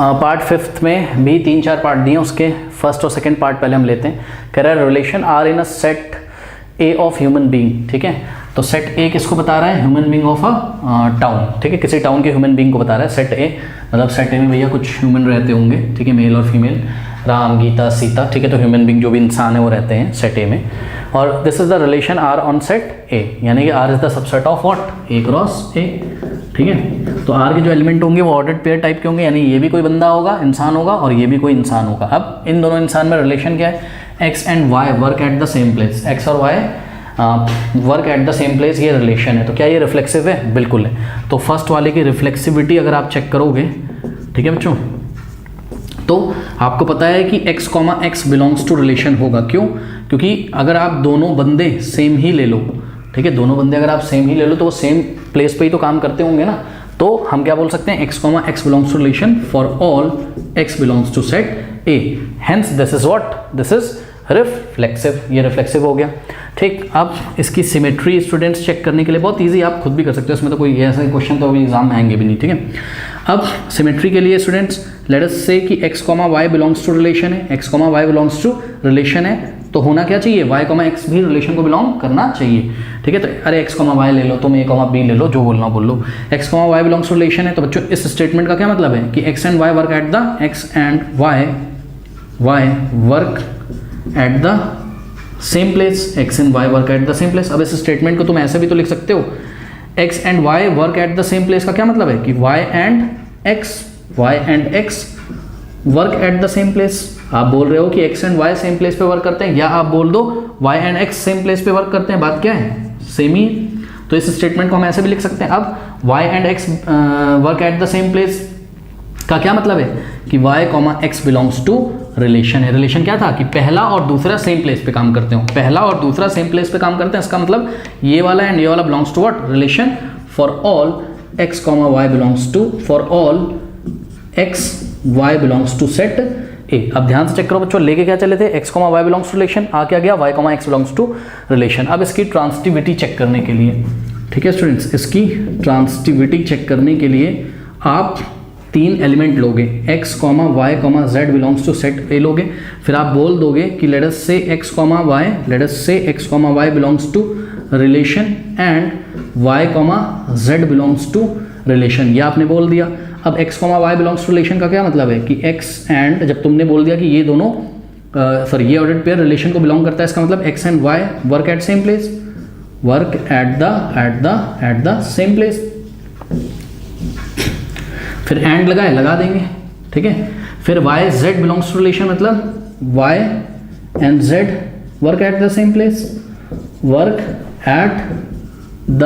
Part fifth में भी 3-4 part दिए, उसके फर्स्ट और सेकंड पार्ट पहले हम लेते हैं। कह रहा है relation are in a set A of human being, ठीक है। तो सेट ए किसको बता रहा है? Human being of a town, ठीक है, किसी टाउन के ह्यूमन बीइंग को बता रहा है सेट ए। मतलब सेट ए में भैया कुछ ह्यूमन रहते होंगे, ठीक है, मेल और फीमेल, राम, गीता, सीता, ठीक है। तो ह्यूमन बीइंग जो भी इंसान है वो रहते हैं सेट ए में। और this is the relation R on set A, यानी कि R is the subset of what? A cross A, ठीक है। तो आर के जो एलिमेंट होंगे वो ऑर्डर्ड पेयर टाइप के होंगे, यानी ये भी कोई बंदा होगा, इंसान होगा, और ये भी कोई इंसान होगा। अब इन दोनों इंसान में रिलेशन क्या है? X and Y work at the same place, X और Y work at the same place, ये रिलेशन है। तो क्या ये रिफ्लेक्सिव है? बिल्कुल है। तो फर्स्ट वाले की रिफ्लेक्सिविटी अगर आप चेक करोगे, ठीक है बच्चों, तो आपको पता है कि x, x belongs to relation होगा। क्यों? क्योंकि अगर आप दोनों बंदे सेम ही ले लो, ठीक है, दोनों बंदे अगर आप सेम ही ले लो तो वो सेम प्लेस पे ही तो काम करते होंगे ना। तो हम क्या बोल सकते हैं? x, x belongs to relation for all x belongs to set A, hence this is what? This is reflexive. ये रिफ्लेक्सिव हो गया, ठीक। अब इसकी सिमेट्री स्टूडेंट्स चेक करने के लिए बहुत इजी, आप खुद भी कर सकते हो, इसमें तो कोई ऐसा क्वेश्चन तो अभी एग्जाम में आएंगे भी नहीं, ठीक है। अब सिमेट्री के लिए स्टूडेंट्स लेट अस से कि x, y belongs to relation है, x, y belongs to relation है, तो होना क्या चाहिए? y, x भी रिलेशन को बिलोंग करना चाहिए, ठीक है। तो अरे x, y ले लो, तुम a, b ले लो, जो बोलना बोल लो। x, y belongs to relation है, तो बच्चों इस स्टेटमेंट का क्या मतलब है कि x and y work at the work at the same place, x and y work at the same place. अब इस स्टेटमेंट को तुम ऐसे भी तो लिख सकते हो, x and y work at the same place का क्या मतलब है कि y and x work at the same place. आप बोल रहे हो कि x and y same place पे वर्क करते हैं, या आप बोल दो y and x same place पे वर्क करते हैं, बात क्या है? सेम ही। तो इस स्टेटमेंट को हम ऐसे भी लिख सकते हैं। अब y and x work at the same place का क्या मतलब है कि y, x belongs to relation है। रिलेशन क्या था कि पहला और दूसरा सेम प्लेस पे काम करते हो, पहला और दूसरा सेम प्लेस पे काम करते हैं, इसका मतलब ये वाला एंड ये वाला belongs to what? Relation for all x, y belongs to, for all x, y belongs to set A. अब ध्यान से चेक करो बच्चों, लेके क्या चले थे? x, y belongs to relation, आ क्या गया? y, x belongs to relation. अब इसकी ट्रांसिटिविटी चेक करने के लिए, ठीक है स्टूडेंट्स, इसकी ट्रांसिटिविटी चेक करने के लिए आप 3 एलिमेंट लोगे, x, y, z belongs to set A लोगे, फिर आप बोल दोगे कि late us say x, y belongs to relation and y, z belongs to relation, ये आपने बोल दिया। अब x, y belongs to relation का क्या मतलब है कि x एंड, जब तुमने बोल दिया कि ये दोनों ये ऑर्डर्ड पेयर रिलेशन को बिलोंग करता है, इसका मतलब x and y work at same place, work at the same place. फिर एंड लगा देंगे, ठीक है। फिर y, z belongs to relation, मतलब y and z work at the same place, work at the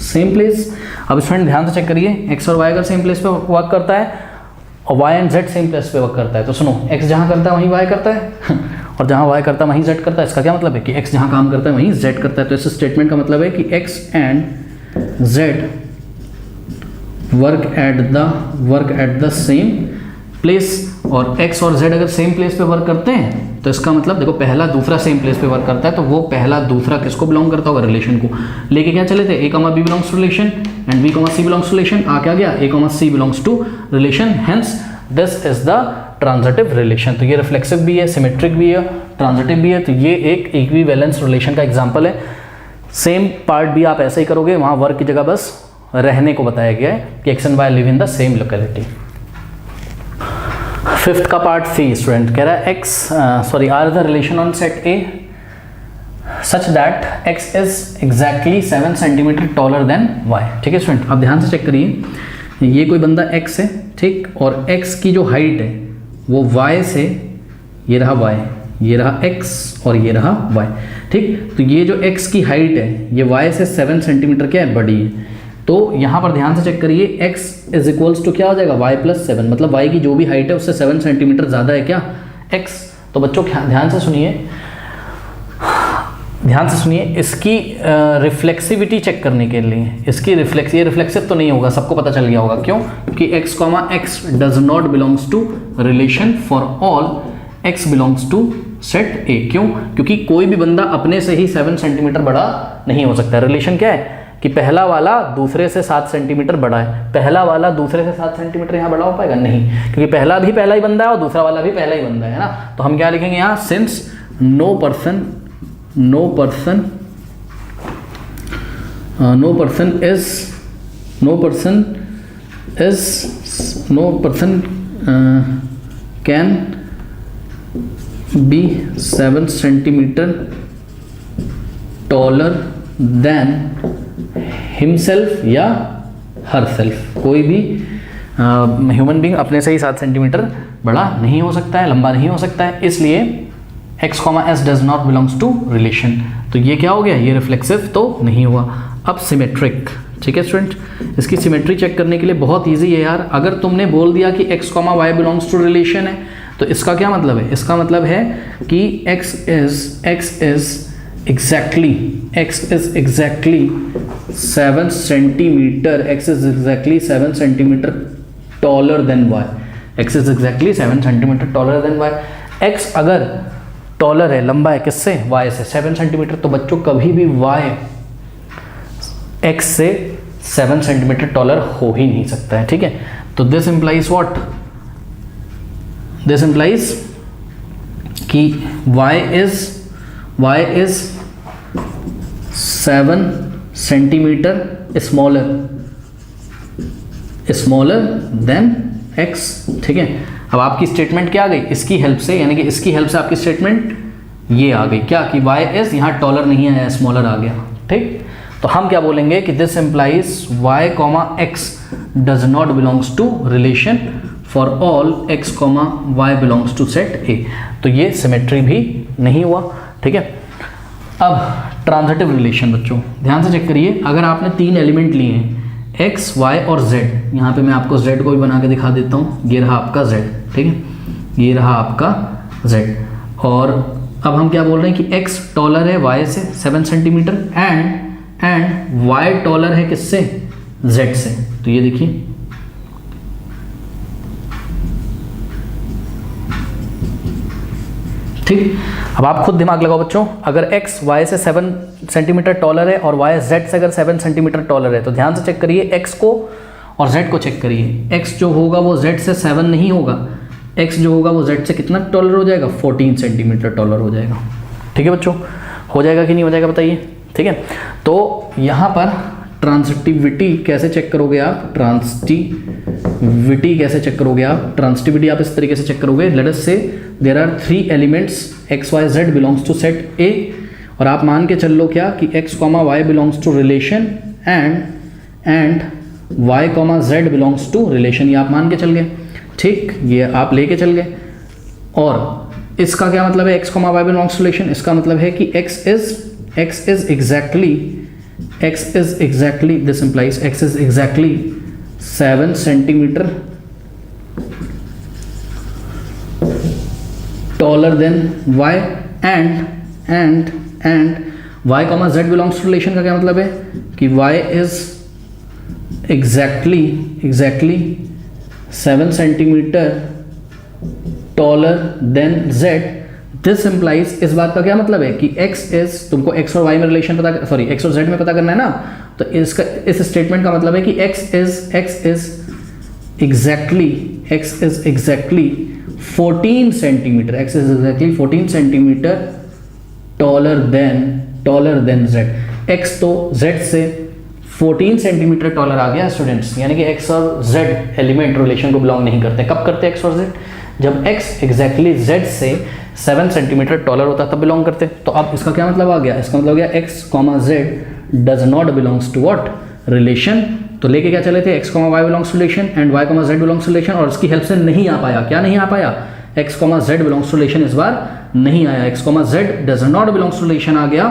same place. अब student ध्यान से चेक करिए, x और y अगर सेम प्लेस पे वर्क करता है और y and z same place पे वर्क करता है, तो सुनो, x जहाँ करता है वहीं y करता है और जहाँ y करता है वहीं z करता है। इसका क्या मतलब है कि x जहाँ काम करता है वहीं z करता है। तो इस स्टेटमेंट का मतलब है कि x and z work at the same place, और x और z अगर सेम प्लेस पे वर्क करते हैं तो इसका मतलब देखो, पहला दूसरा सेम प्लेस पे वर्क करता है, तो वो पहला दूसरा किसको बिलोंग करता होगा? रिलेशन को। लेके क्या चले थे? a, b belongs to relation and b, c belongs to relation, आ क्या गया? a, c belongs to relation, hence this is the transitive relation. तो ये रिफ्लेक्सिव भी है, सिमेट्रिक भी है, ट्रांजिटिव भी है। तो ये एक इक्विवेलेंस रिलेशन का एग्जाम्पल है। सेम पार्ट भी आप ऐसे ही करोगे, वहाँ वर्क की जगह बस रहने को बताया गया है कि x and y live in the same locality. Fifth का पार्ट सी स्टूडेंट कह रहा है R the relation on set A such that x is exactly 7 centimetre taller than y, ठीक है स्टूडेंट। अब ध्यान से चेक करिए, ये कोई बंदा x है, ठीक, और x की जो हाइट है वो y से, ये रहा y, ये रहा x और ये रहा y, ठीक। तो ये जो x की हाइट है ये y से 7 सेंटीमीटर क्या है? बड़ी है। तो यहाँ पर ध्यान से चेक करिए, x इज इक्वल्स टू क्या हो जाएगा? y प्लस 7, मतलब y की जो भी हाइट है उससे 7 सेंटीमीटर ज़्यादा है क्या? x। तो बच्चों ध्यान से सुनिए, इसकी रिफ्लेक्सिविटी चेक करने के लिए, इसकी ये रिफ्लेक्सिव तो नहीं होगा, सबको पता चल गया होगा। क्यों? क्योंकि x, x does not belongs to relation for all x belongs to set A. क्यों? क्योंकि कोई भी बंदा अपने से ही 7 सेंटीमीटर बड़ा नहीं हो सकता। रिलेशन क्या है? कि पहला वाला दूसरे से 7 सेंटीमीटर बड़ा है, पहला वाला दूसरे से 7 सेंटीमीटर यहाँ बड़ा हो पाएगा? नहीं, क्योंकि पहला भी पहला ही बंदा है और दूसरा वाला भी पहला ही बंदा है ना। तो हम क्या लिखेंगे यहाँ, since no person can be 7 centimetre taller than himself या हरसेल्फ। कोई भी ह्यूमन बीइंग अपने से ही 7 सेंटीमीटर बड़ा नहीं हो सकता है, लंबा नहीं हो सकता है, इसलिए x, s does not belongs to relation. तो ये क्या हो गया, ये रिफ्लेक्सिव तो नहीं हुआ। अब सिमेट्रिक, ठीक है स्टूडेंट, इसकी सिमेट्री चेक करने के लिए बहुत इजी है यार। अगर तुमने बोल दिया कि x, y belongs to relation है, तो इसका क्या मतलब है? इसका मतलब है कि x is exactly 7 centimetre, x is exactly 7 centimetre taller than y, x is exactly 7 centimetre taller than y। x अगर टॉलर है, लंबा है, किससे? y से 7 सेंटीमीटर। तो बच्चों कभी भी y x से 7 सेंटीमीटर टॉलर हो ही नहीं सकता है, ठीक है। तो this implies what? This implies कि y is 7 centimetre smaller than x, ठीक है। अब आपकी स्टेटमेंट क्या आ गई इसकी हेल्प से, यानी कि इसकी हेल्प से आपकी स्टेटमेंट ये आ गई क्या, कि y is यहाँ टॉलर नहीं आया, स्मॉलर आ गया, ठीक। तो हम क्या बोलेंगे कि this implies y, x does not belongs to relation for all x, y belongs to set A। तो ये सिमेट्री भी नहीं हुआ, ठीक है। अब ट्रांजिटिव रिलेशन बच्चों ध्यान से चेक करिए। अगर आपने 3 एलिमेंट लिए हैं x, y और z, यहाँ पे मैं आपको z को भी बना के दिखा देता हूँ, ये रहा आपका z, ठीक है, ये रहा आपका z। और अब हम क्या बोल रहे हैं कि x टॉलर है y से 7 सेंटीमीटर एंड y टॉलर है किससे? z से। तो ये देखिए, ठीक। अब आप खुद दिमाग लगाओ बच्चों, अगर x y से 7 सेंटीमीटर टॉलर है और y z से अगर 7 सेंटीमीटर टॉलर है, तो ध्यान से चेक करिए x को और z को चेक करिए। x जो होगा वो z से 7 नहीं होगा, x जो होगा वो z से कितना टॉलर हो जाएगा? 14 सेंटीमीटर टॉलर हो जाएगा, ठीक है बच्चों। हो जाएगा कि नहीं हो जाएगा बताइए, ठीक है। तो यहाँ पर ट्रांजिटिविटी कैसे चेक करोगे आप? ट्रांजिटिविटी कैसे चेक करोगे आप? ट्रांजिटिविटी आप इस तरीके से चेक करोगे, let us say there are 3 elements x, y, z belongs to set A, और आप मान के चल लो क्या कि x, y belongs to relation and y, z belongs to relation. ये आप मान के चल गए, ठीक, ये आप लेके चल गए। और इसका क्या मतलब है? x, y belongs to relation, इसका मतलब है कि x is exactly this implies x is exactly 7 centimetre taller than y and y, z belongs to relation का क्या मतलब है कि y is exactly 7 centimetre taller than z। This implies, इस बात का क्या मतलब है कि x is, तुमको x और y में रिलेशन पता, सॉरी x और z में पता करना है ना, तो इसका इस स्टेटमेंट का मतलब है कि x is exactly 14 centimetre, x is exactly 14 centimetre taller than z। x तो z से 14 सेंटीमीटर टॉलर आ गया स्टूडेंट्स, यानी कि x और z एलिमेंट रिलेशन को बिलोंग नहीं करते। कब करते x और z? जब x एग्जैक्टली z से 7 सेंटीमीटर टॉलर होता तब बिलोंग करते। तो अब इसका क्या मतलब आ गया? इसका मतलब हो गया x, z does not belongs to what? Relation. तो लेके क्या चले थे? x, y belongs to relation and y, z belongs to relation, और इसकी हेल्प से नहीं आ पाया। क्या नहीं आ पाया? x, z belongs to relation इस बार नहीं आया। x, z does not belongs to relation आ गया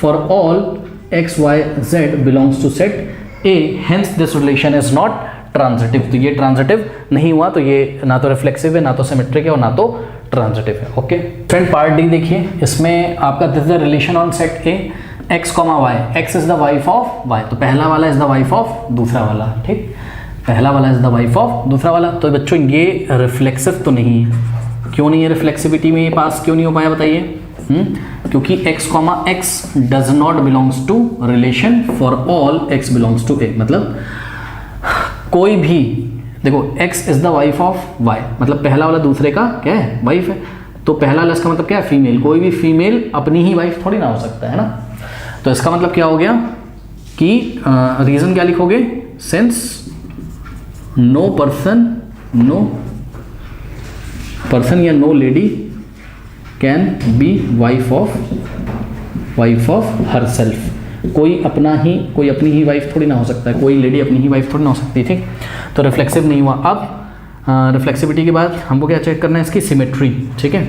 for all x, y, z belongs to set A, hence this relation is not transitive. तो ये ट्रांजिटिव नहीं हुआ, तो ये ना तो रिफ्लेक्सिव है, ना तो सिमेट्रिक है और ना तो ट्रांजिटिव है। ओके फ्रेंड, पार्ट डी देखिए, इसमें आपका this the relation on set A x, y, x is the wife of y। तो पहला वाला इज द वाइफ ऑफ दूसरा वाला, ठीक, पहला वाला इज द वाइफ ऑफ दूसरा वाला। तो बच्चों ये रिफ्लेक्सिव तो नहीं है। क्यों नहीं है? रिफ्लेक्सिविटी में ये पास क्यों नहीं हो पाया बताइए? क्योंकि x comma x does not belongs to relation for all x belongs to a। मतलब कोई भी, देखो x is the wife of y, मतलब पहला वाला दूसरे का क्या है, वाइफ है। तो पहला वाला इसका मतलब क्या है, फीमेल। कोई भी फीमेल अपनी ही वाइफ थोड़ी ना हो सकता है ना। तो इसका मतलब क्या हो गया कि रीजन क्या लिखोगे, सिंस नो पर्सन या no lady can be wife of herself. कोई अपनी ही वाइफ थोड़ी ना हो सकता है, कोई लेडी अपनी ही वाइफ थोड़ी ना हो सकती, ठीक। तो रिफ्लेक्सिव नहीं हुआ। अब रिफ्लेक्सिविटी के बाद हमको क्या चेक करना है, इसकी सिमेट्री, ठीक है।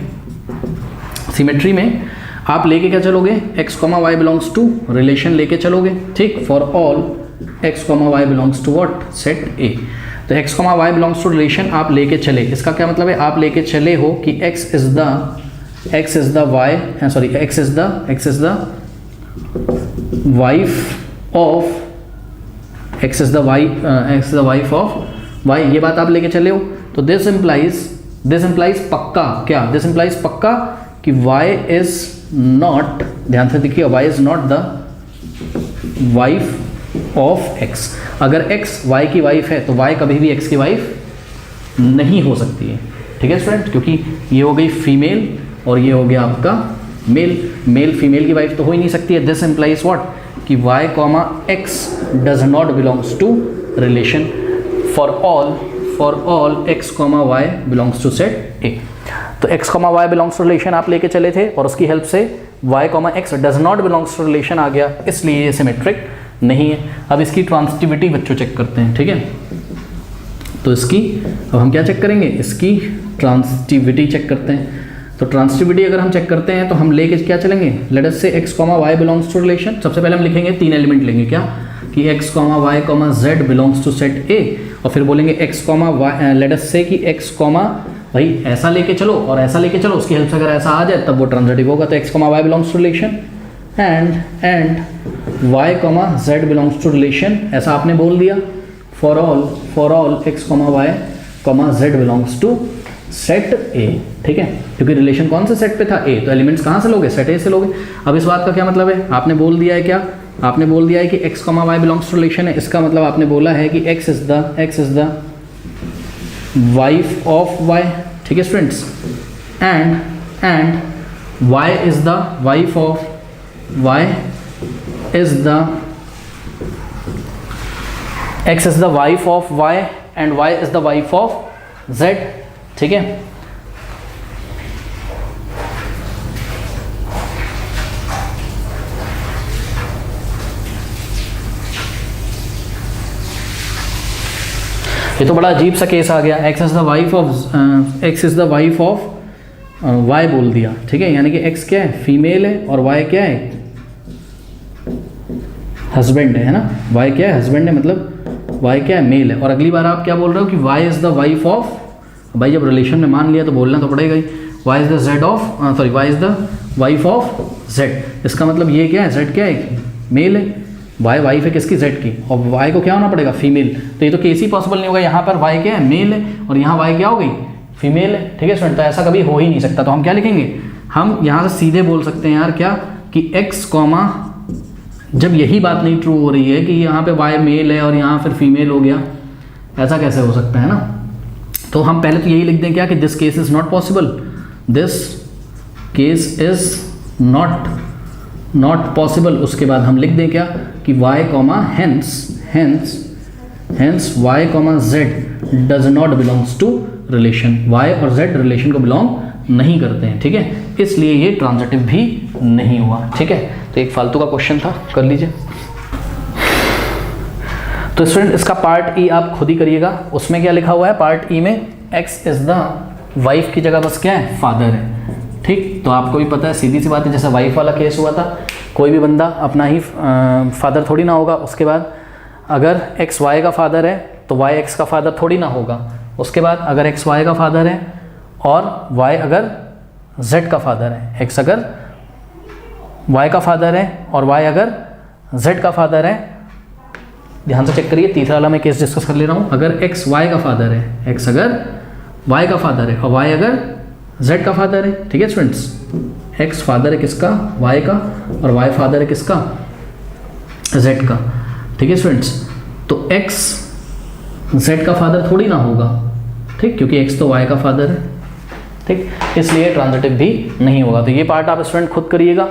सिमेट्री में आप लेके क्या चलोगे, x comma Y belongs to relation लेके चलोगे, ठीक, for all x comma Y belongs to what, set A। तो x comma Y belongs to relation आप लेके चले, इसका क्या मतलब है, आप लेके चले हो कि x is the wife of y, ये बात आप लेके चले हो। तो दिस इंप्लाइज पक्का क्या, दिस इंप्लाइज पक्का कि y इज नॉट, ध्यान से देखिए, y is not the wife of x। अगर x y की वाइफ है तो y कभी भी x की वाइफ नहीं हो सकती है, ठीक है स्टूडेंट, क्योंकि ये हो गई फीमेल और ये हो गया आपका मेल फीमेल की वाइफ तो हो ही नहीं सकती है। दिस इंप्लाइज व्हाट, कि y comma x does not belongs to relation for all x comma y belongs to set A। तो x comma y belongs to relation आप लेके चले थे और उसकी हेल्प से y comma x does not belongs to relation आ गया, इसलिए ये सिमेट्रिक नहीं है। अब इसकी ट्रांसिटिविटी बच्चों चेक करते हैं, ठीक है। तो इसकी अब हम क्या चेक करेंगे, इसकी ट्रांसिटिविटी चेक करते हैं। तो ट्रांसिटिविटी अगर हम चेक करते हैं तो हम लेके क्या चलेंगे, late us say x comma y belongs to relation. सबसे पहले हम लिखेंगे 3 एलिमेंट लेंगे, क्या कि x comma y comma z belongs to set A, और फिर बोलेंगे x comma y, let us say कि x कॉमा, भाई ऐसा लेके चलो और ऐसा लेके चलो, उसकी हेल्प से अगर ऐसा आ जाए तब वो ट्रांजिटिव होगा। तो x comma y belongs to relation and y comma z belongs to relation, ऐसा आपने बोल दिया for all x comma y comma z belongs to set A, ठीक है, क्योंकि रिलेशन कौन से सेट पे था, A, तो एलिमेंट्स कहाँ से लोगे, सेट A से लोगे। अब इस बात का क्या मतलब है, आपने बोल दिया है, क्या आपने बोल दिया है कि x comma y belongs to relation है, इसका मतलब आपने बोला है कि x is the wife of y, ठीक है students, and y is the wife of x is the wife of y and y is the wife of z, ठीक है। ये तो बड़ा अजीब सा केस आ गया, x is the wife of y बोल दिया, ठीक है, यानी कि x क्या है, फीमेल है, और y क्या है, हस्बैंड है ना, y क्या है, हस्बैंड है, मतलब y क्या है, मेल है। और अगली बार आप क्या बोल रहे हो कि y is the wife of, भाई जब रिलेशन में मान लिया तो बोलना तो पड़ेगा ही, y is the wife of z। इसका मतलब ये क्या है, z क्या है, मेल है, y वाइफ है किसकी, z की, और y को क्या होना पड़ेगा, फीमेल। तो ये तो केस ही पॉसिबल नहीं होगा, यहाँ पर y क्या है, मेल है, और यहाँ y क्या हो गई, फीमेल है, ठीक है स्टूडेंट। तो ऐसा कभी हो ही नहीं सकता। तो हम क्या लिखेंगे, हम यहाँ से सीधे बोल सकते हैं यार, क्या कि x कॉमा, जब यही बात नहीं ट्रू हो रही है कि यहाँ पे y मेल है और यहाँ फिर फीमेल हो गया, ऐसा कैसे हो सकता है ना। तो हम पहले तो यही लिख दें क्या कि this case is not possible, this case is not possible. उसके बाद हम लिख दें क्या कि y comma hence y comma z does not belongs to relation, y और z रिलेशन को बिलोंग नहीं करते हैं, ठीक है, इसलिए ये ट्रांजिटिव भी नहीं हुआ, ठीक है। तो एक फालतू का क्वेश्चन था, कर लीजिए। तो स्टूडेंट इसका पार्ट ई आप खुद ही करिएगा। उसमें क्या लिखा हुआ है, पार्ट ई में x इज द वाइफ की जगह बस क्या है, फादर है, ठीक। तो आपको भी पता है, सीधी सी बात है, जैसे वाइफ वाला केस हुआ था, कोई भी बंदा अपना ही फादर थोड़ी ना होगा। उसके बाद अगर x y का फादर है तो y x का फादर थोड़ी ना होगा। उसके बाद अगर x y का फादर है और y अगर z का फादर है, x अगर y का फादर है और y अगर z का फादर है, ध्यान से चेक करिए, तीसरा वाला मैं केस डिस्कस कर ले रहा हूँ। अगर x y का फादर है, x अगर y का फादर है और y अगर z का फादर है, ठीक है स्टूडेंट्स। एक्स फादर है किसका, वाई का, और वाई फादर है किसका, जेड का। ठीक है स्टूडेंट्स, तो एक्स जेड का फादर थोड़ी ना होगा, ठीक, क्योंकि एक्स तो वाई का फादर है, ठीक, इसलिए ट्रांजिटिव भी नहीं होगा। तो ये पार्ट आप स्टूडेंट खुद करिएगा।